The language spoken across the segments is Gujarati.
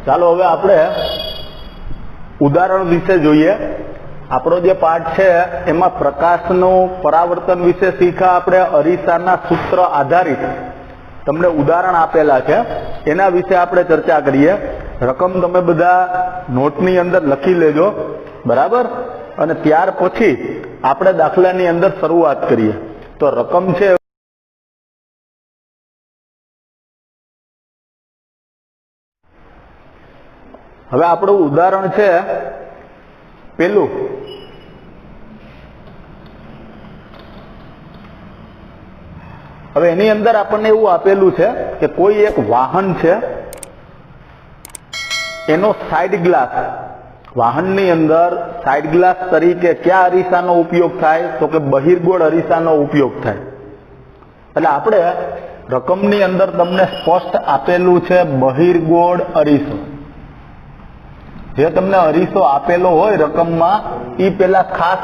ચાલો હવે આપણે ઉદાહરણ વિશે જોઈએ। આપણો જે પાઠ છે એમાં પ્રકાશનું પરાવર્તન વિશે શીખા આપણે। અરીસાના સૂત્ર આધારિત તમને ઉદાહરણ આપેલા છે, એના વિશે આપણે ચર્ચા કરીએ। રકમ તમે બધા નોટની અંદર લખી લેજો, બરાબર? અને ત્યાર પછી આપણે દાખલાની અંદર શરૂઆત કરીએ। તો રકમ છે, હવે આપણું ઉદાહરણ છે પેલું। હવે એની અંદર આપણને એવું આપેલું છે કે કોઈ એક વાહન છે, એનો સાઇડ ગ્લાસ, વાહનની અંદર સાઇડ ગ્લાસ તરીકે કયા અરીસાનો ઉપયોગ થાય? તો કે બહિર્ગોળ અરીસાનો ઉપયોગ થાય। એટલે આપણે રકમની અંદર તમને સ્પષ્ટ આપેલું છે બહિર્ગોળ અરીસો। જે તમને અરીસો આપેલો હોય રકમમાં, એ પેલા ખાસ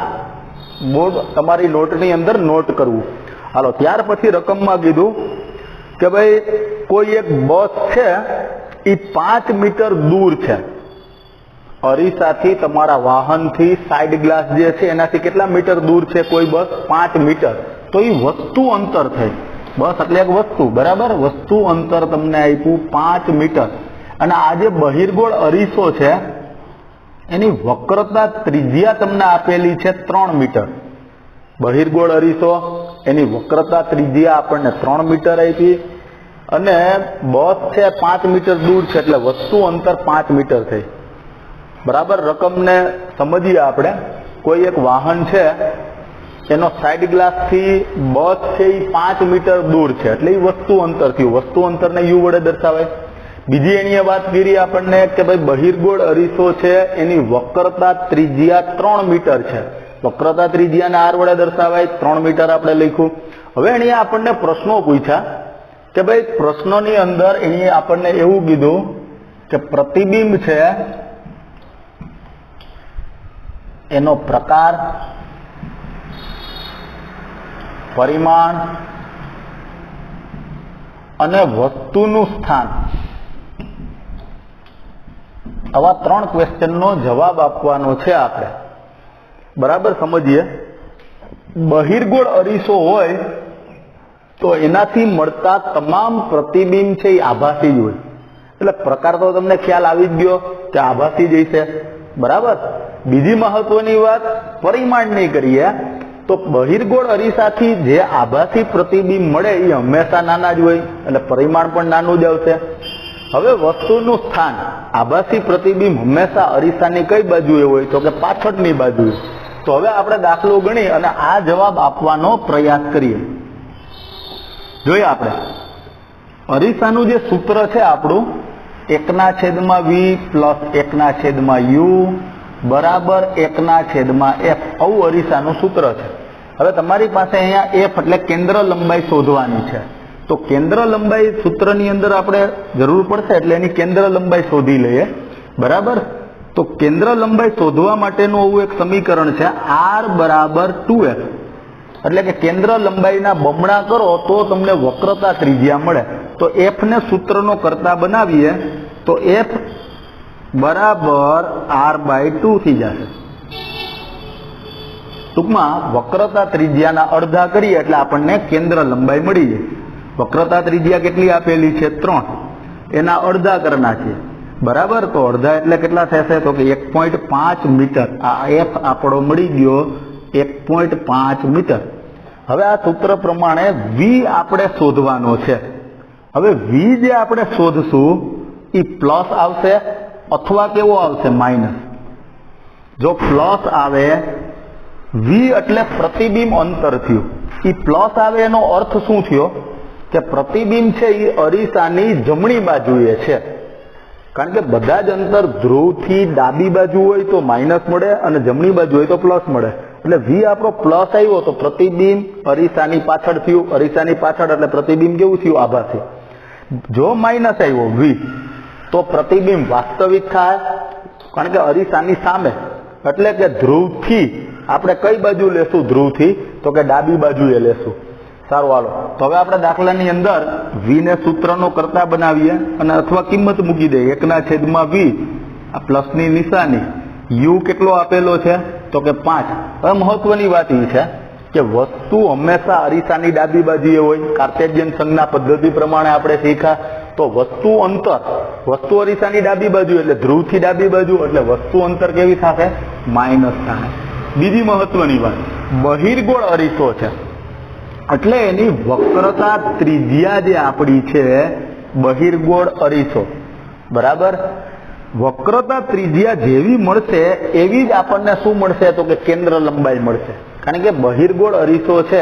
બોર્ડ તમારી નોટની અંદર નોટ કરવું। હાલો, ત્યાર પછી રકમમાં કીધું કે ભાઈ કોઈ એક બસ છે, એ 5 મીટર દૂર છે અરીસાથી, તમારા વાહનથી સાઇડ ગ્લાસ જે છે એનાથી કેટલા મીટર દૂર છે કોઈ બસ? 5 મીટર। તો એ વસ્તુ અંતર થઈ, બસ એટલે એક વસ્તુ, બરાબર? વસ્તુ અંતર તમને આપ્યું 5 મીટર। અને આ જે બહિર્ગોળ અરીસો છે એની વક્રતા ત્રિજ્યા તમને આપેલી છે 3 મીટર। બહિર્ગોળ અરીસો, એની વક્રતા ત્રિજ્યા આપણને 3 મીટર આપી, અને બસ છે 5 મીટર દૂર છે, એટલે વસ્તુ અંતર 5 મીટર થઈ, બરાબર? રકમને સમજીએ આપણે। કોઈ એક વાહન છે, એનો સાઇડ ગ્લાસ થી બસ છે એ 5 મીટર દૂર છે, એટલે એ વસ્તુ અંતર થયું। વસ્તુ અંતરને યુ વડે દર્શાવાય। બીજી એની વાત કરી આપણને કે ભાઈ બહિર્ગોળ અરીસો છે, એની વક્રતા ત્રિજ્યા 3 મીટર છે। વક્રતા ત્રિજ્યાને આર વડે દર્શાવાય, 3 મીટર આપણે લખ્યું। હવે અહીંયા આપણને પ્રશ્નો પૂછ્યા કે ભાઈ પ્રશ્નોની અંદર એને આપણને એવું કીધું કે પ્રતિબિંબ છે એનો પ્રકાર, પરિમાણ અને વસ્તુનું સ્થાન, આવા 3 ક્વેશ્ચનનો જવાબ આપવાનો છે આપણે, બરાબર? સમજીએ। બહિર્ગોળ અરીસો હોય તો એનાથી મળતા તમામ પ્રતિબિંબ છે એ આભાસી જ હોય। એટલે પ્રકાર તો તમને ખ્યાલ આવી જ ગયો કે આભાસી જ હશે, બરાબર? બીજી મહત્વની વાત પરિમાણની કરીએ તો બહિર્ગોળ અરીસાથી જે આભાસી પ્રતિબિંબ મળે એ હંમેશા નાના જ હોય, એટલે પરિમાણ પણ નાનું જ આવશે। હવે વસ્તુનું સ્થાન, આભાસી પ્રતિબિંબ હંમેશા અરીસાની કઈ બાજુએ હોય? તો કે પાછળની બાજુએ। તો હવે આપણે દાખલો ગણી અને આ જવાબ આપવાનો પ્રયાસ કરીએ। જોઈએ આપણે અરીસાનું જે સૂત્ર છે આપણું 1/v + 1/u બરાબર 1/f, આવું અરીસાનું સૂત્ર છે। હવે તમારી પાસે અહીંયા f એટલે કેન્દ્ર લંબાઈ શોધવાની છે। તો કેન્દ્ર લંબાઈ સૂત્રની અંદર આપણે જરૂર પડશે, એટલે એની કેન્દ્ર લંબાઈ શોધી લઈએ, બરાબર? તો કેન્દ્ર લંબાઈ શોધવા માટેનું આવું એક સમીકરણ છે, r બરાબર 2f, એટલે કે કેન્દ્ર લંબાઈના બમણા કરો તો તમને વક્રતા ત્રિજ્યા મળે। તો f ને સૂત્રનો કરતા બનાવીએ તો f બરાબર r/2 થઈ જશે। ટૂંકમાં વક્રતા ત્રિજ્યાના અડધા કરીએ એટલે આપણને કેન્દ્ર લંબાઈ મળી જાય। વક્રતા ત્રિજ્યા કેટલી આપેલી છે? 3, એના અડધા કરના છે, બરાબર? તો અડધા એટલે કેટલા થશે? તો કે 1.5 મીટર। આ f આપણો મળી ગયો 1.5 મીટર। હવે આ સૂત્ર પ્રમાણે v આપણે શોધવાનો છે। હવે v જે આપણે શોધશું એ પ્લસ આવશે અથવા કેવો આવશે? માઇનસ। જો પ્લસ આવે, v એટલે પ્રતિબિંબ અંતર થયું, એ પ્લસ આવે એનો અર્થ શું થયો? કે પ્રતિબિંબ છે એ અરીસાની જમણી બાજુએ છે, કારણ કે બધા જ અંતર ધ્રુવથી ડાબી બાજુ હોય તો માઇનસ મળે અને જમણી બાજુ હોય તો પ્લસ મળે। એટલે v આપણો પ્લસ આવ્યો તો પ્રતિબિંબ અરીસાની પાછળ થયું, અરીસાની પાછળ એટલે પ્રતિબિંબ કેવું થયું? આભાસી। જો માઇનસ આવ્યો v તો પ્રતિબિંબ વાસ્તવિક થાય, કારણ કે અરીસાની સામે, એટલે કે ધ્રુવથી આપણે કઈ બાજુ લેશું? ધ્રુવથી તો કે ડાબી બાજુએ લેશું। સારું, હાલો તો હવે આપણે દાખલાની અંદર v ને સૂત્રનો કરતા બનાવીએ અને અથવા કિંમત મૂકી દઈએ 1/v, આ પ્લસની નિશાની, u કેટલો આપેલો છે તો કે 5. હવે મહત્વની વાત એ છે કે વસ્તુ હંમેશા અરીસાની ડાબી બાજુએ હોય. કાર્ટેશિયન સંજ્ઞા પદ્ધતિ પ્રમાણે આપણે શીખ્યા તો વસ્તુ અંતર, વસ્તુ અરીસાની ડાબી બાજુ એટલે ધ્રુવથી ડાબી બાજુ, એટલે વસ્તુ અંતર કેવી થશે? માઇનસ થાય. બીજી મહત્વની વાત, બહિર્ગોળ અરીસો છે એટલે એની વક્રતા ત્રિજ્યા જે આપણી છે બહિર્ગોળ અરીસો, બરાબર, વક્રતા ત્રિજ્યા જેવી મળશે એવી જ આપણને શું મળશે તો કે કેન્દ્ર લંબાઈ મળશે. કારણ કે બહિર્ગોળ અરીસો છે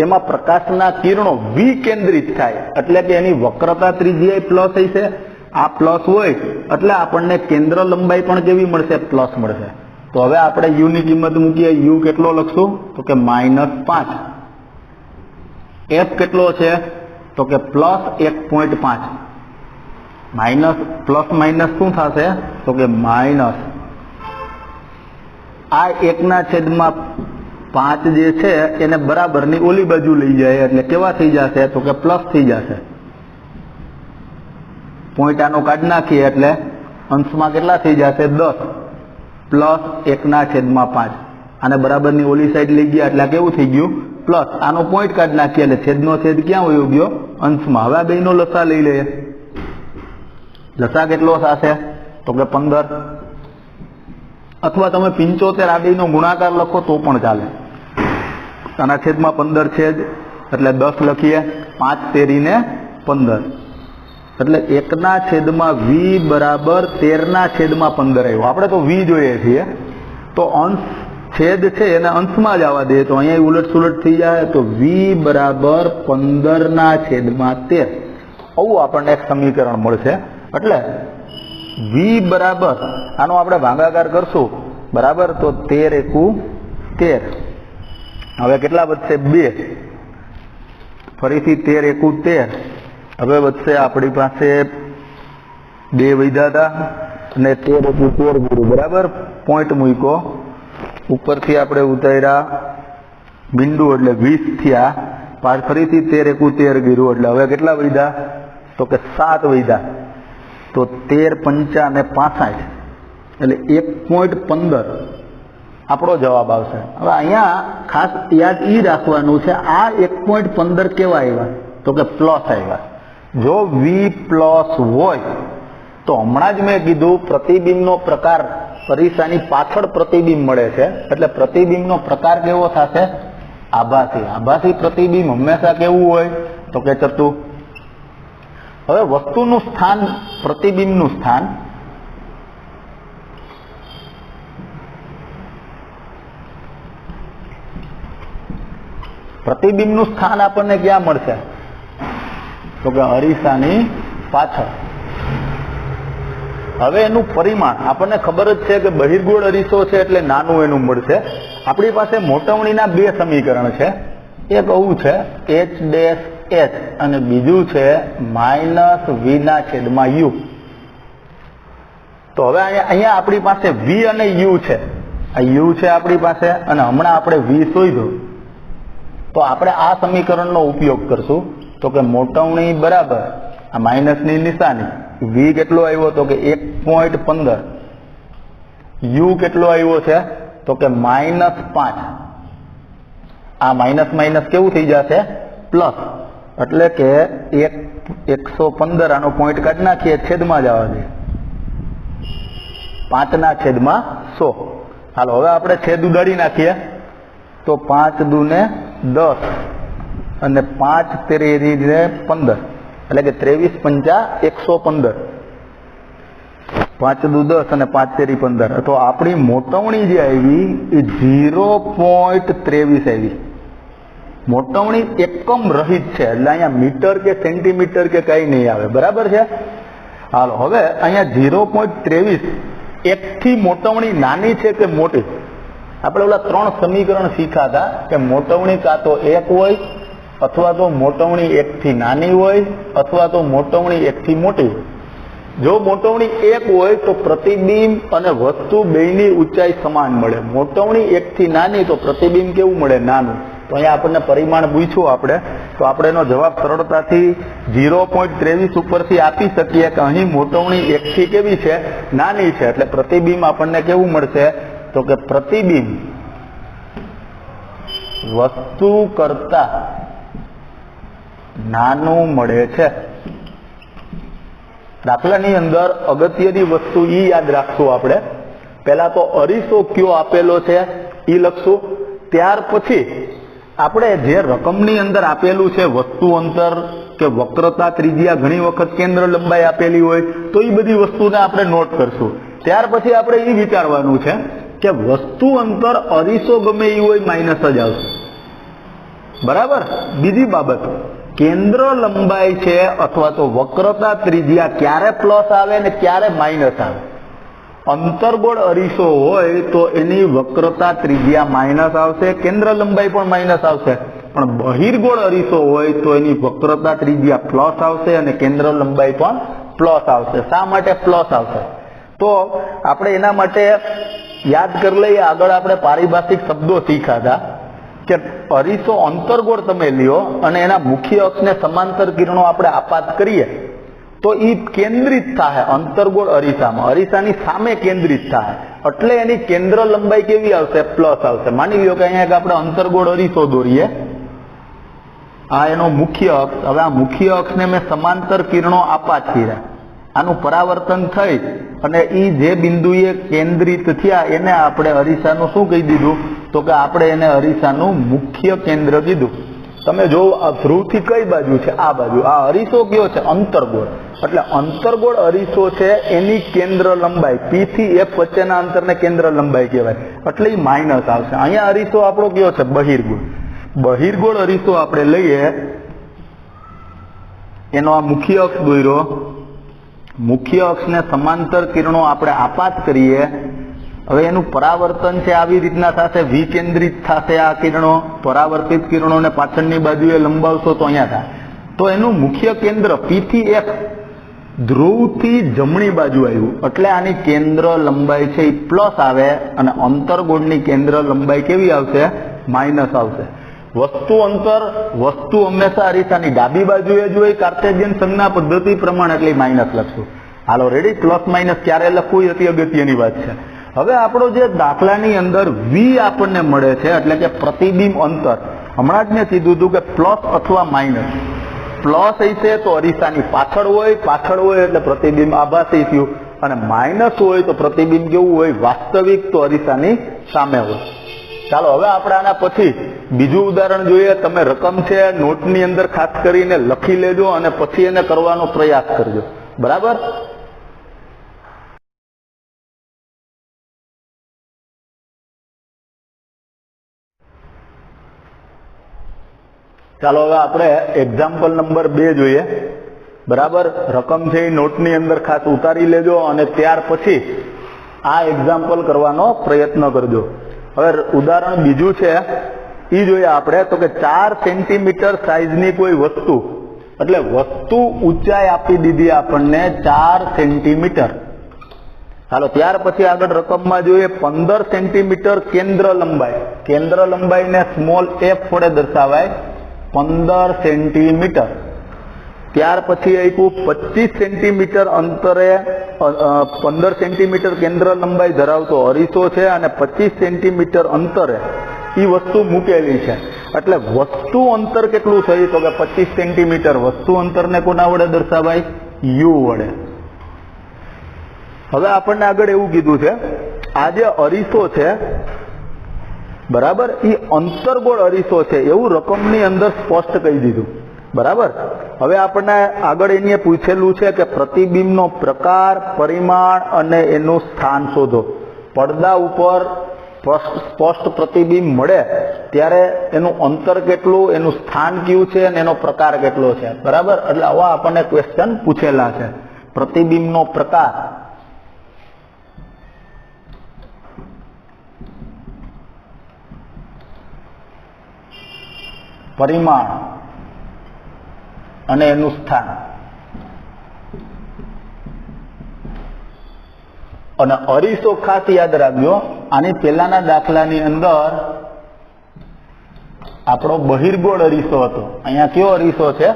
એમાં પ્રકાશના કિરણો વિકેન્દ્રિત થાય એટલે કે એની વક્રતા ત્રિજ્યા પ્લસ હશે. આ પ્લસ હોય એટલે આપણને કેન્દ્ર લંબાઈ પણ કેવી મળશે? પ્લસ મળશે. તો હવે આપણે u ની કિંમત મૂકીએ. u કેટલો લખશું તો કે -5. f કેટલો છે તો કે +1.5. માઇનસ પ્લસ માઇનસ શું થશે તો કે માઇનસ આ 1/5 જે છે એને બરાબરની ઓલી બાજુ લઈ જાય એટલે કેવા થઈ જશે તો કે પ્લસ થઈ જશે. પોઈન્ટ આનો કાઢી નાખીએ એટલે અંશમાં કેટલા થઈ જશે? 10 પ્લસ 1/5. આને બરાબરની ઓલી સાઈડ લઈ ગયા એટલે કેવું થઈ ગયું? પ્લસ. આનો પોઈન્ટ કાઢી નાખીએ એટલે છેદનો છેદ ક્યાં વયો ગયો? અંશમાં. હવે આ બેનો લસા લઈ લઈએ. લસા કેટલો થશે તો કે 15, અથવા તમે 75 આ બેનો ગુણાકાર લખો તો પણ ચાલે. આના છેદમાં 15 છે એટલે 10 લખીએ. 5 તેરીને 15 એટલે 1/v બરાબર 13/15 આવ્યો. આપણે તો v જોઈએ છીએ તો અંશ છેદ છે એને અંશમાં જ આવવા દઈએ તો અહીંયા ઉલટ સુલટ થઈ જાય તો v બરાબર 15/13. આવું આપણને એક સમીકરણ મળશે. એટલે v બરાબર આનો આપણે ભાગાકાર કરશું, બરાબર, તો 13 × 13. હવે કેટલા વધશે? 2. ફરીથી 13 × 13. હવે વધશે આપણી પાસે 2 વધ્યા હતા અને 13 × 13 ગુરુ, બરાબર, પોઈન્ટ મૂક્યો. ઉપરથી આપણે ઉતાર્યા બિંદુ એટલે 20 થયા. ફરીથી 13 × 13 ગીરું એટલે હવે કેટલા વધ્યા તો કે 7 વધ્યા. તો 13 × 5 = 65 એટલે 1.15 આપણો જવાબ આવશે. હવે અહીંયા ખાસ યાદ એ રાખવાનું છે આ 1.15 કેવા આવ્યા તો કે પ્લસ આવ્યા. જો v પ્લસ હોય તો હમણાં જ મેં કીધું પ્રતિબિંબનો પ્રકાર અરીસાની પાછળ પ્રતિબિંબ મળે છે એટલે પ્રતિબિંબનો પ્રકાર કેવો થશે? આભાસી. આભાસી પ્રતિબિંબ હંમેશા કેવું હોય તો કે ચતું. હવે વસ્તુનું સ્થાન, પ્રતિબિંબનું સ્થાન, પ્રતિબિંબનું સ્થાન આપણને ક્યાં મળશે તો કે અરીસાની પાછળ. હવે એનું પરિમાણ આપણને ખબર જ છે કે બહિર્ગોળ અરીસો છે એટલે નાનું એનું મળશે. આપણી પાસે મોટવણીના 2 સમીકરણ છે. એક આવું છે h' અને બીજું છે -v/u. તો હવે અહીંયા આપણી પાસે v અને u છે. આ u છે આપણી પાસે અને હમણાં આપણે v શોધ્યો તો આપણે આ સમીકરણનો ઉપયોગ કરશું. તો કે મોટવણી બરાબર આ માઇનસની નિશાની, v કેટલો આવ્યો તો કે 1.15, u કેટલો આવ્યો છે તો કે -5. આ માઇનસ માઇનસ કેવું થઈ જશે? પ્લસ. એટલે કે 115 આનો પોઈન્ટ કાઢી નાખીએ, છેદમાં જવા દે 5/100. હાલો હવે આપણે છેદ ઉડાડી નાખીએ તો 5 × 2 = 10 અને 5 × 13 = 15 એટલે કે 23 × 5 = 115. 5 × 2 = 10 અને 5 × 13 = 15. તો આપણી મોટવણી જે આવી એ 0.23 આવી. મોટવણી એકમ રહિત છે એટલે અહીંયા મીટર કે સેન્ટીમીટર કે કઈ નહીં આવે, બરાબર છે. હાલો હવે અહીંયા 0.23 એકથી મોટવણી નાની છે કે મોટી? આપણે ઓલા 3 સમીકરણ શીખ્યા હતા કે મોટવણી કાં તો 1 હોય અથવા તો મોટવણી 1 થી નાની હોય અથવા તો મોટવણી 1 થી મોટી હોય. જો મોટવણી 1 હોય તો પ્રતિબિંબ અને વસ્તુ બેયની ઊંચાઈ સમાન મળે. મોટવણી 1 થી નાની તો પ્રતિબિંબ કેવું મળે? નાનું. તો અહીંયા આપણને પરિમાણ પૂછ્યું આપણે, તો આપણે એનો જવાબ સરળતાથી 0.23 ઉપરથી આપી શકીએ કે અહીં મોટવણી 1 થી કેવી છે, નાની છે. એટલે પ્રતિબિંબ આપણને કેવું મળશે, તો કે પ્રતિબિંબ વસ્તુ કરતા નાનું મળે છે. દાખલાની અંદર અગત્યની વસ્તુ ઈ યાદ રાખશું આપણે. પહેલા તો અરીસો કયો આપેલો છે ઈ લખશું, ત્યાર પછી આપણે જે રકમની અંદર આપેલું છે વસ્તુ અંતર કે વક્રતા ત્રિજ્યા, ઘણી વખત કેન્દ્ર લંબાઈ આપેલી હોય તો એ બધી વસ્તુને આપણે નોટ કરશું. ત્યાર પછી આપણે એ વિચારવાનું છે કે વસ્તુ અંતર અરીસો ગમે એ હોય માઇનસ જ આવશે, બરાબર. બીજી બાબત, કેન્દ્ર લંબાઈ છે અથવા તો વક્રતા ત્રિજ્યા ક્યારે પ્લસ આવે ને ક્યારે માઇનસ આવે. અંતર્ગોળ અરીસો હોય તો એની વક્રતા ત્રિજ્યા માઇનસ આવશે, કેન્દ્ર લંબાઈ પણ માઇનસ આવશે. પણ બહિર્ગોળ અરીસો હોય તો એની વક્રતા ત્રિજ્યા પ્લસ આવશે અને કેન્દ્ર લંબાઈ પણ પ્લસ આવશે. શા માટે પ્લસ આવશે? તો આપણે એના માટે યાદ કરી લઈએ, આગળ આપણે પારિભાષિક શબ્દો શીખ્યા કે અરીસો અંતર્ગોળ તમે લ્યો અને એના મુખ્ય અક્ષને સમાંતર કિરણો આપણે આપાત કરીએ તો એ કેન્દ્રિત થાય અંતર્ગોળ અરીસામાં, અરીસાની સામે કેન્દ્રિત થાય, એટલે એની કેન્દ્ર લંબાઈ કેવી આવશે, પ્લસ આવશે. માની લ્યો કે અહીંયા આપણે અંતર્ગોળ અરીસો દોરીએ, આ એનો મુખ્ય અક્ષ. હવે આ મુખ્ય અક્ષને મેં સમાંતર કિરણો આપાત કર્યા, આનું પરાવર્તન થઈ અને એ જે બિંદુએ કેન્દ્રિત થયા એને આપણે અરીસાનું શું કહી દીધું, તો કે આપણે એને અરીસાનું મુખ્ય કેન્દ્ર કીધું. તમે જો આ ધ્રુવથી કઈ બાજુ છે, આ બાજુ. આ અરીસો કયો છે, અંતર્ગોળ. એટલે અંતર્ગોળ અરીસો છે એની કેન્દ્ર લંબાઈ P થી F વચ્ચેના અંતરને કેન્દ્ર લંબાઈ કહેવાય, એટલે એ માઇનસ આવશે. અહીંયા અરીસો આપણો કયો છે, બહિર્ગોળ. બહિર્ગોળ અરીસો આપણે લઈએ, એનો આ મુખ્ય અક્ષ દોર્યો, મુખ્ય અક્ષને સમાંતર કિરણો આપણે આપાત કરીએ. હવે એનું પરાવર્તન છે આવી રીતના થશે, વિકેન્દ્રિત થશે આ કિરણો, પરાવર્તિત કિરણોને પાછળની બાજુએ લંબાવશો તો અહીંયા થાય. તો એનું મુખ્ય કેન્દ્ર P થી F ધ્રુવથી જમણી બાજુ આવ્યું, એટલે આની કેન્દ્ર લંબાઈ છે એ પ્લસ આવે અને અંતર્ગોળની કેન્દ્ર લંબાઈ કેવી આવશે, માઇનસ આવશે. વસ્તુ અંતર, વસ્તુ હંમેશા અરીસાની ડાબી બાજુએ જ હોય કાર્ટેશિયન સંજ્ઞા પદ્ધતિ પ્રમાણે, એટલે માઇનસ લખશું. હાલો રેડી. પ્લસ માઇનસ ક્યારે લખવું એ અતિ અગત્યની વાત છે. હવે આપણો જે દાખલાની અંદર V આપણને મળે છે, એટલે કે પ્રતિબિંબ અંતર, હમણાં જ મેં કીધું હતું કે પ્લસ અથવા માઇનસ. પ્લસ હશે તો અરીસાની પાછળ હોય એટલે પ્રતિબિંબ આભાસી થયું, અને માઇનસ હોય તો પ્રતિબિંબ કેવું હોય, વાસ્તવિક, તો અરીસાની સામે હોય. ચાલો હવે આપણે આના પછી બીજું ઉદાહરણ જોઈએ. તમે રકમ છે નોટની અંદર ખાસ કરીને લખી લેજો અને પછી એને કરવાનો પ્રયાસ કરજો, બરાબર. ચાલો હવે આપણે એક્ઝામ્પલ નંબર 2 જોઈએ, બરાબર. રકમ છે એ નોટની અંદર ખાસ ઉતારી લેજો અને ત્યાર પછી આ એક્ઝામ્પલ કરવાનો પ્રયત્ન કરજો. હવે ઉદાહરણ બીજું છે એ જોઈએ આપણે, તો કે 4 સેન્ટીમીટર સાઈઝની કોઈ વસ્તુ, એટલે વસ્તુ ઊંચાઈ આપી દીધી આપણને 4 સેન્ટીમીટર. હાલો ત્યાર પછી આગળ રકમમાં જોઈએ 15 સેન્ટીમીટર કેન્દ્ર લંબાઈ. કેન્દ્ર લંબાઈને સ્મોલ f વડે દર્શાવાય, 15 સેન્ટીમીટર. ત્યાર પછી આપ્યું 25 સેન્ટીમીટર અંતરે 15 સેન્ટીમીટર કેન્દ્ર લંબાઈ ધરાવતો અરીસો છે અને 25 સેન્ટીમીટર અંતરે એ વસ્તુ મૂકેલી છે. એટલે વસ્તુ અંતર કેટલું થયું, તો કે 25 સેન્ટીમીટર. વસ્તુ અંતરને કોના વડે દર્શાવાય, u વડે. હવે આપણને આગળ એવું કીધું છે, આ જે અરીસો છે, બરાબર, એ અંતર્ગોળ અરીસો છે એવું રકમની અંદર સ્પષ્ટ કહી દીધું, બરાબર. હવે આપણને આગળ એને પૂછેલું છે કે પ્રતિબિંબનો પ્રકાર, પરિમાણ અને એનું સ્થાન શોધો. પડદા ઉપર સ્પષ્ટ પ્રતિબિંબ મળે ત્યારે એનું અંતર કેટલું, એનું સ્થાન કયું છે અને એનો પ્રકાર કેટલો છે, બરાબર. એટલે આવા આપણને ક્વેશ્ચન પૂછેલા છે. પ્રતિબિંબનો પ્રકાર, પરિમાણ અને એનું સ્થાન. અને અરીસો ખાસ યાદ રાખજો, આની પહેલાના દાખલાની અંદર આપણો બહિર્ગોળ અરીસો હતો, અહીંયા કયો અરીસો છે?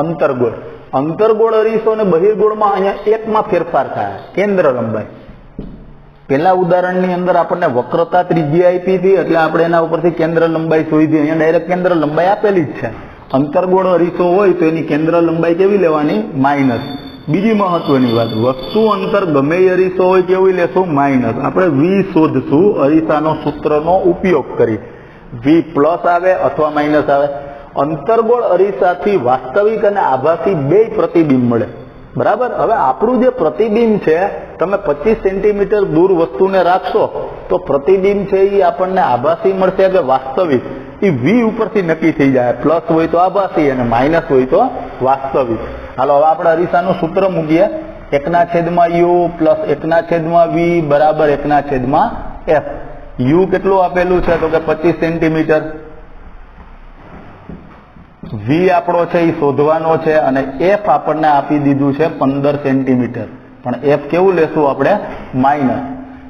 અંતર્ગોળ. અંતર્ગોળ અરીસો અને બહિર્ગોળમાં અહીંયા એકમાં ફેરફાર થાય, કેન્દ્ર લંબાઈ. પેલા ઉદાહરણની અંદર આપણને વક્રતા ત્રિજ્યા આપી હતી એટલે આપણે એના ઉપરથી કેન્દ્ર લંબાઈ શોધી. અહીંયા ડાયરેક્ટ કેન્દ્ર લંબાઈ આપેલી જ છે. અંતર્ગોળ અરીસો હોય તો એની કેન્દ્ર લંબાઈ કેવી લેવાની? માઇનસ. બીજી મહત્વની વાત, વસ્તુ અંતર ગમે એ અરીસો હોય કેવી લેશું? માઇનસ. આપણે વી શોધશું અરીસાનો સૂત્રનો ઉપયોગ કરી. વી પ્લસ આવે અથવા માઇનસ આવે. અંતર્ગોળ અરીસાથી વાસ્તવિક અને આભાસી બે પ્રતિબિંબ મળે. બરાબર. હવે આપણું જે પ્રતિબિંબ છે, તમે 25 સેન્ટીમીટર દૂર વસ્તુને રાખશો તો પ્રતિબિંબ છે એ આપણને આભાસી મળશે કે વાસ્તવિક? એ વી ઉપરથી નક્કી થઈ જાય. પ્લસ હોય તો આભાસી અને માઇનસ હોય તો વાસ્તવિક. હાલો હવે આપણે અરીસાનું સૂત્ર મૂકીએ. 1/u પ્લસ 1/v બરાબર 1/f. u કેટલું આપેલું છે? તો કે 25 સેન્ટીમીટર. v આપણો છે એ શોધવાનો છે અને f આપણને આપી દીધું છે 15 સેન્ટીમીટર. પણ f કેવું લેશું આપણે? માઇનસ.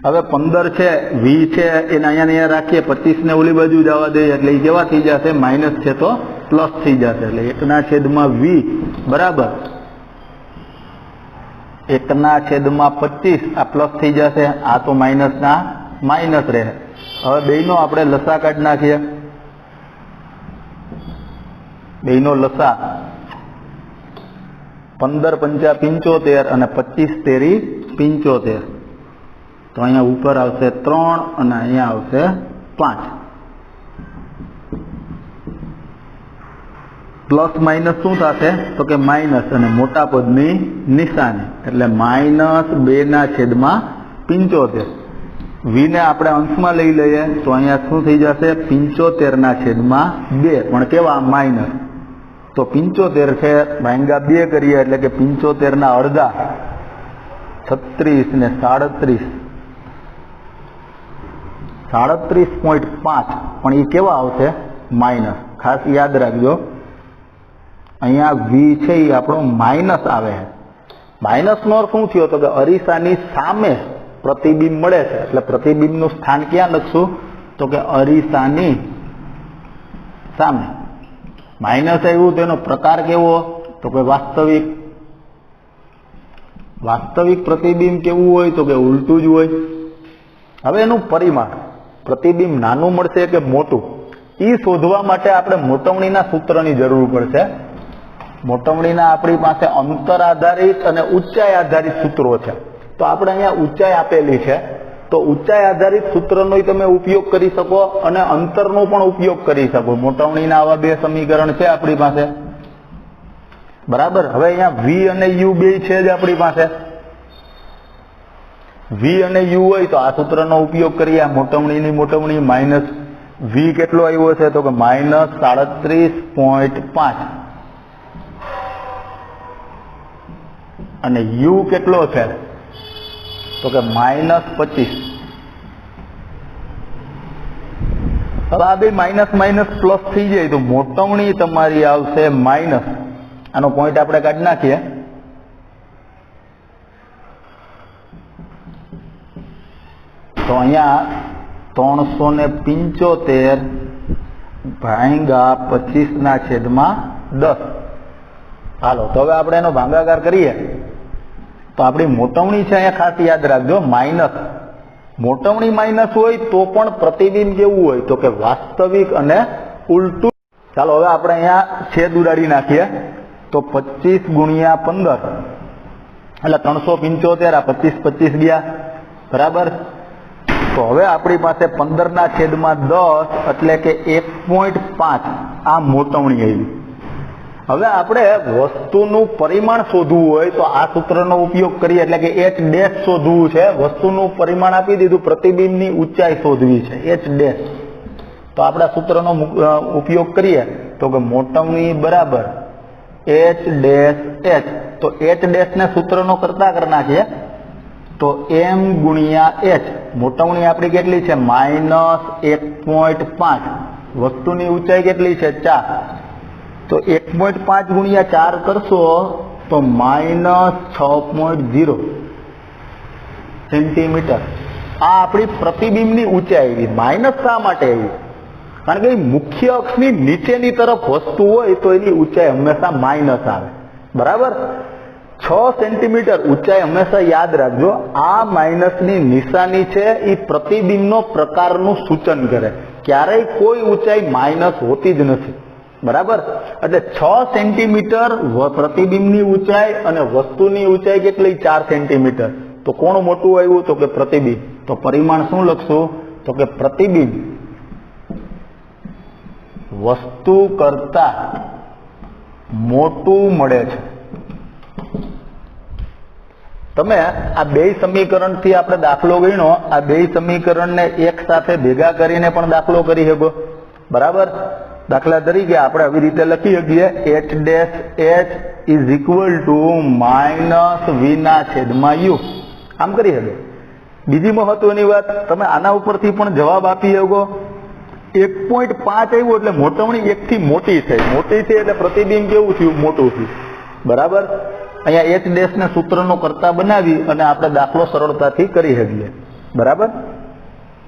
હવે 15 છે, v છે એને અહીંયા રાખીએ, 25 ને ઓલી બાજુ જવા દઈએ એટલે એ કેવા થઈ જશે? માઇનસ છે તો પ્લસ થઈ જશે. એટલે 1/v બરાબર 1/25 આ પ્લસ થઈ જશે, આ તો માઇનસ ના માઇનસ રહે. હવે બેયનો આપણે લસા કાઢી નાખીએ. બેયનો લસા 15 પંચા 75 અને 25 તેરી 75. તો અહીંયા ઉપર આવશે 3 અને અહીંયા આવશે 5. પ્લસ માઇનસ શું થશે? તો કે માઇનસ અને મોટા પદની નિશાની એટલે -2/75. વી ને આપણે અંશમાં લઈ લઈએ તો અહીંયા શું થઈ જશે? 75/2 પણ કેવા? માઇનસ. તો 75 છે ભાંગ્યા 2 કરીએ એટલે કે 75 ના અડધા 36 ને 37 37.5 પણ એ કેવા આવશે? માઇનસ. ખાસ યાદ રાખજો અહીંયા વી છે એ આપણો માઇનસ આવે. માઇનસ નો અર્થ શું થયો? તો કે અરીસાની સામે પ્રતિબિંબ મળે છે એટલે પ્રતિબિંબનું સ્થાન ક્યાં લખશું? તો કે અરીસાની સામે. માઇનસ આવ્યું તો એનો પ્રકાર કેવો? તો કે વાસ્તવિક. વાસ્તવિક પ્રતિબિંબ કેવું હોય? તો કે ઉલટું જ હોય. હવે એનું પરિમાણ, પ્રતિબિંબ નાનું મળશે કે મોટું, એ શોધવા માટે આપણે મોટવણીના સૂત્રની જરૂર પડશે. મોટવણીના આપણી પાસે અંતર આધારિત અને ઊંચાઈ આધારિત સૂત્રો છે. તો આપણે અહીંયા ઊંચાઈ આપેલી છે તો ઊંચાઈ આધારિત સૂત્રનો તમે ઉપયોગ કરી શકો અને અંતરનો પણ ઉપયોગ કરી શકો. મોટવણીના આવા બે સમીકરણ છે આપણી પાસે. બરાબર. હવે અહીંયા v અને u બે છે જ આપણી પાસે. v અને u હોય તો આ સૂત્રનો ઉપયોગ કરીએ. આ મોટવણી માઇનસ v કેટલો આવ્યો છે? તો કે -37.5 અને u કેટલો છે? તો કે -25. હવે આ બે માઇનસ માઇનસ પ્લસ થઈ જાય તો મોટવણી તમારી આવશે માઇનસ. આનો પોઈન્ટ આપણે કાઢી નાખીએ. તો અહીંયા 375 ભાગ્યા 25/10. હાલો તો હવે આપણે એનો ભાગાકાર કરીએ તો આપણી મોટવણી છે અહીંયા ખાસ યાદ રાખજો માઇનસ. મોટવણી માઇનસ હોય તો પણ પ્રતિબિંબ કેવું હોય? તો કે વાસ્તવિક અને ઉલટું. ચાલો હવે આપણે અહીંયા છેદ ઉડાડી નાખીએ તો 25 ગુણ્યા 15 એટલે 375. આ 25 ગયા બરાબર. તો હવે આપણી પાસે 15/10 એટલે કે 1.5 આ મોટવણી આવી. હવે આપણે વસ્તુનું પરિમાણ શોધવું હોય તો આ સૂત્રનો ઉપયોગ કરીએ એટલે કે h ડેશ શોધવું છે. વસ્તુનું પરિમાણ આપી દીધું, પ્રતિબિંબની ઊંચાઈ શોધવી છે h ડેશ. તો આપણે સૂત્રનો ઉપયોગ કરીએ તો કે મોટવણી બરાબર h ડેશ h. તો h ડેશ ને સૂત્રનો કરતા કરી નાખીએ તો m ગુણ્યા h. મોટવણી આપણી કેટલી છે? -1.5. વસ્તુની ઊંચાઈ કેટલી છે? 4. તો 1.5 ગુણ્યા 4 કરશો તો -6.0 સેન્ટીમીટર. આ આપણી પ્રતિબિંબની ઊંચાઈ આવી. માઇનસ શા માટે આવી? કારણ કે મુખ્ય અક્ષની નીચેની તરફ વસ્તુ હોય તો એની ઊંચાઈ હંમેશા માઇનસ આવે, બરાબર. 6 સેન્ટીમીટર ઊંચાઈ હંમેશા યાદ રાખજો. આ માઇનસની નિશાની છે એ પ્રતિબિંબનો પ્રકારનું સૂચન કરે. ક્યારેય કોઈ ઊંચાઈ માઇનસ હોતી જ નથી, બરાબર. એટલે 6 સેન્ટીમીટર પ્રતિબિંબની ઊંચાઈ અને વસ્તુની ઊંચાઈ કેટલી? 4 સેન્ટીમીટર. તો કોણ મોટું આવ્યું? તો કે પ્રતિબિંબ. તો પરિમાણ શું લખશું? તો કે પ્રતિબિંબ વસ્તુ કરતા મોટું મળે છે. તમે આ બે સમીકરણથી આપણે દાખલો ગણ્યો. આ બે સમીકરણને એક સાથે ભેગા કરીને પણ દાખલો કરી શકો, બરાબર. દાખલા તરીકે આપણે આવી રીતે લખી શકીએ h' is equal to minus v ના છેદમાં u. આમ કરી શકે. બીજી મહત્વની વાત, તમે આના ઉપરથી પણ જવાબ આપી શકો. 1.5 આવ્યું એટલે મોટવણી 1 થી મોટી થઈ. મોટી થઈ એટલે પ્રતિબિંબ કેવું થયું? મોટું થયું, બરાબર. અહીંયા h' ને સૂત્રનો કરતા બનાવી અને આપણે દાખલો સરળતાથી કરી શકીએ, બરાબર.